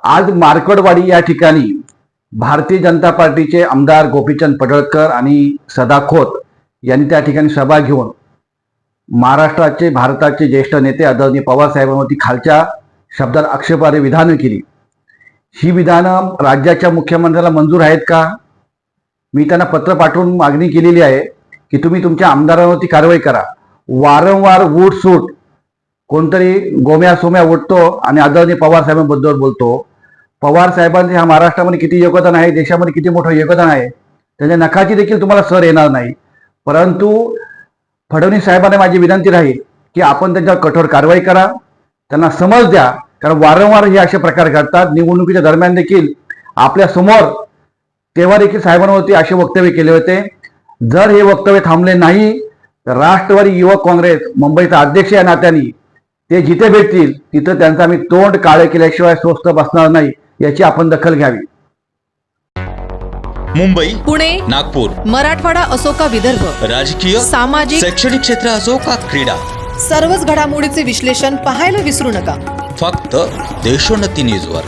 आज मार्कडवाडी या ठिकाणी भारतीय जनता पार्टीचे आमदार गोपीचंद पडळकर आणि सदा खोत यांनी त्या ठिकाणी सभा घेऊन महाराष्ट्राचे भारताचे ज्येष्ठ नेते आदरणीय पवारसाहेबांवरती खालच्या शब्दात आक्षेपार्ह विधानं केली। ही विधानं राज्याच्या मुख्यमंत्र्याला मंजूर आहेत का? मी त्यांना पत्र पाठवून मागणी केलेली आहे की तुम्ही तुमच्या आमदारांवरती कारवाई करा। वारंवार उठसूट कोणतरी गोम्या सोम्या उठतो आणि आदरणीय पवारसाहेबांबद्दल बोलतो। पवार साहेबांचे ह्या महाराष्ट्रामध्ये किती योगदान आहे, देशामध्ये किती मोठं योगदान आहे, त्यांच्या नखाची देखील तुम्हाला सर येणार नाही। परंतु फडणवीस साहेबांना माझी विनंती राहील की आपण त्यांच्यावर कठोर कारवाई करा, त्यांना समज द्या, कारण वारंवार हे असे प्रकार घडतात। निवडणुकीच्या दरम्यान देखील आपल्या समोर तेव्हा देखील साहेबांवरती असे वक्तव्य केले होते। जर हे वक्तव्य थांबले नाही तर राष्ट्रवादी युवक काँग्रेस मुंबईचा अध्यक्ष या नात्याने ते जिथे भेटतील तिथं त्यांचा आम्ही तोंड काळे केल्याशिवाय स्वस्थ बसणार नाही, याची आपण दखल घ्यावी। मुंबई, पुणे, नागपूर, मराठवाडा असो का विदर्भ, राजकीय, सामाजिक, शैक्षणिक क्षेत्र असो का क्रीडा, सर्वच घडामोडीचे विश्लेषण पाहायला विसरू नका। फक्त देशोन्नती न्यूजवर।